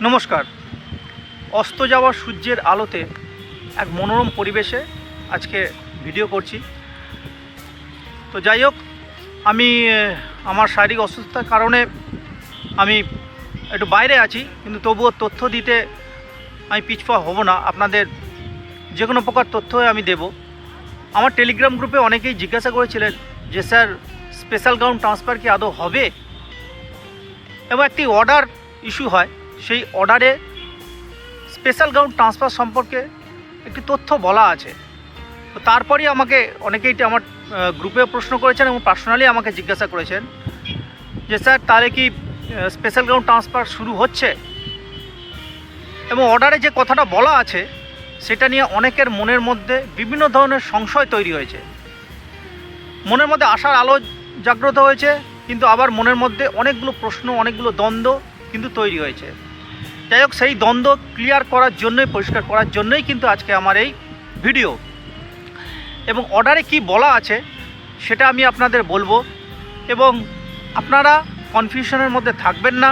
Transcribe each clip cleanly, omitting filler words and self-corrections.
নমস্কার। অস্ত যাওয়া সূর্যের আলোতে এক মনোরম পরিবেশে আজকে ভিডিও করছি। তো যাই হোক, আমি আমার শারীরিক অসুস্থতার কারণে আমি একটু বাইরে আছি, কিন্তু তবুও তথ্য দিতে আমি পিছপা হব না। আপনাদের যে কোনো প্রকার তথ্য আমি দেব। আমার টেলিগ্রাম গ্রুপে অনেকেই জিজ্ঞাসা করেছিলেন যে স্যার, স্পেশাল গ্রাউন্ড ট্রান্সফার কি আদৌ হবে, এবং একটি অর্ডার ইস্যু হয়, সেই অর্ডারে স্পেশাল গ্রাউন্ড ট্রান্সফার সম্পর্কে একটি তথ্য বলা আছে। তো তারপরেই আমাকে অনেকেই আমার গ্রুপে প্রশ্ন করেছেন এবং পার্সোনালি আমাকে জিজ্ঞাসা করেছেন যে স্যার, তাহলে কি স্পেশাল গ্রাউন্ড ট্রান্সফার শুরু হচ্ছে? এবং অর্ডারে যে কথাটা বলা আছে সেটা নিয়ে অনেকের মনের মধ্যে বিভিন্ন ধরনের সংশয় তৈরি হয়েছে। মনের মধ্যে আশার আলো জাগ্রত হয়েছে, কিন্তু আবার মনের মধ্যে অনেকগুলো প্রশ্ন, অনেকগুলো দ্বন্দ্ব কিন্তু তৈরি হয়েছে। যাই হোক, সেই দ্বন্দ্ব ক্লিয়ার করার জন্যই, পরিষ্কার করার জন্যই কিন্তু আজকে আমার এই ভিডিও। এবং অর্ডারে কি বলা আছে সেটা আমি আপনাদের বলবো, এবং আপনারা কনফিউশনের মধ্যে থাকবেন না,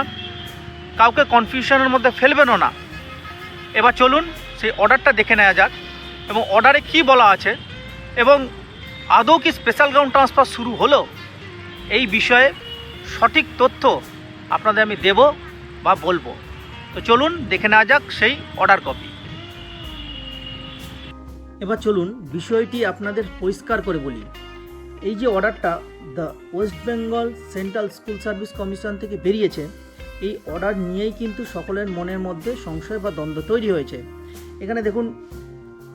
কাউকে কনফিউশনের মধ্যে ফেলবেনও না। এবার চলুন সেই অর্ডারটা দেখে নেওয়া যাক, এবং অর্ডারে কি বলা আছে, এবং আদৌ কি স্পেশাল গ্রাউন্ড ট্রান্সফার শুরু হলো, এই বিষয়ে সঠিক তথ্য আপনাদের আমি দেব বা বলবো। তো চলুন দেখে নেওয়া যাক সেই অর্ডার কপি। এবার চলুন বিষয়টি আপনাদের পরিষ্কার করে বলি। এই যে অর্ডারটা the West Bengal central school service commission থেকে বেরিয়েছে, এই অর্ডার নিয়েই কিন্তু সকলের মনের মধ্যে সংশয় বা দ্বন্দ্ব তৈরি হয়েছে। এখানে দেখুন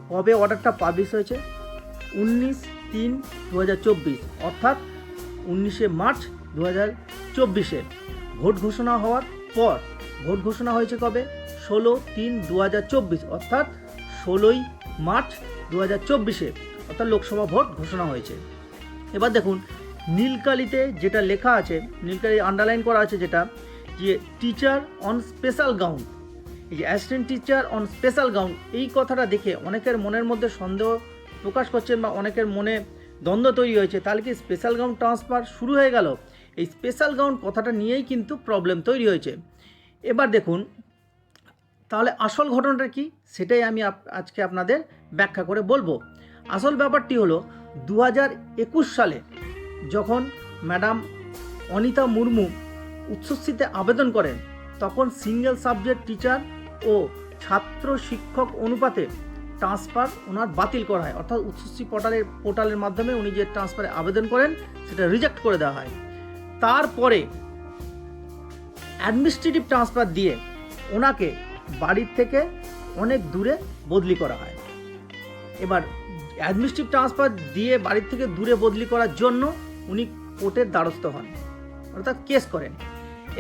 কবে অর্ডারটা পাবলিশ হয়েছে, 19/3/2024, অর্থাৎ 19শে মার্চ 2024-এ ভোট ঘোষণা হওয়ার পর। ভোট ঘোষণা হয়েছে কবে? 16/3/2024, অর্থাৎ 16ই মার্চ 2024-এ, অর্থাৎ লোকসভা ভোট ঘোষণা হয়েছে। এবার দেখুন নীলকালিতে যেটা লেখা আছে, নীলকালি আন্ডারলাইন করা আছে, যেটা যে টিচার অন স্পেশাল গ্রাউন্ড, এই যে assistant teacher on special ground, এই কথাটা দেখে অনেকের মনের মধ্যে সন্দেহ প্রকাশ করছেন বা অনেকের মনে দ্বন্দ্ব তৈরি হয়েছে। তাহলে কি স্পেশাল গ্রাউন্ড ট্রান্সফার শুরু হয়ে গেল? এই স্পেশাল গ্রাউন্ড কথাটা নিয়েই কিন্তু প্রবলেম তৈরি হয়েছে। এবার দেখুন তাহলে আসল ঘটনাটা কি, সেটাই আমি আজকে আপনাদের ব্যাখ্যা করে বলবো। আসল ব্যাপারটি হলো 2021 সালে যখন ম্যাডাম অনিতা মুর্মু উচ্চশিক্ষাতে আবেদন করেন, তখন সিঙ্গেল সাবজেক্ট টিচার ও ছাত্র শিক্ষক অনুপাতে ট্রান্সফার ওনার বাতিল করা হয়, অর্থাৎ উচ্চশিক্ষা পোর্টালের মাধ্যমে উনি যে ট্রান্সফারে আবেদন করেন সেটা রিজেক্ট করে দেওয়া হয়। তারপরে অ্যাডমিনিস্ট্রেটিভ ট্রান্সফার দিয়ে ওনাকে বাড়ির থেকে অনেক দূরে বদলি করা হয়। এবার অ্যাডমিনিস্ট্রেটিভ ট্রান্সফার দিয়ে বাড়ির থেকে দূরে বদলি করার জন্য উনি কোর্টের দ্বারস্থ হন, অর্থাৎ কেস করেন।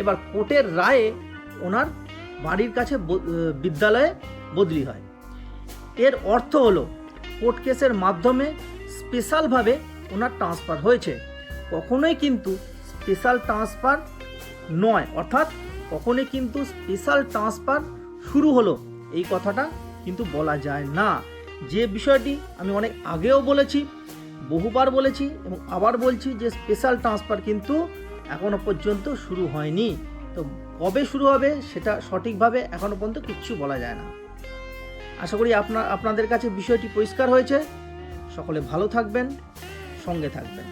এবার কোর্টের রায়ে ওনার বাড়ির কাছে বিদ্যালয়ে বদলি হয়। এর অর্থ হলো কোর্ট কেসের মাধ্যমে স্পেশালভাবে ওনার ট্রান্সফার হয়েছে, কখনোই কিন্তু স্পেশাল ট্রান্সফার নয়, অর্থাৎ কখনোই কিন্তু স্পেশাল ট্রান্সফার শুরু হলো এই কথাটা কিন্তু বলা যায় না। যে বিষয়টি আমি অনেক আগেও বলেছি, বহুবার বলেছি এবং আবার বলছি, যে স্পেশাল ট্রান্সফার কিন্তু এখনও পর্যন্ত শুরু হয়নি। তো কবে শুরু হবে সেটা সঠিকভাবে এখনও পর্যন্ত কিচ্ছু বলা যায় না। আশা করি আপনাদের কাছে বিষয়টি পরিষ্কার হয়েছে। সকলে ভালো থাকবেন, সঙ্গে থাকবেন।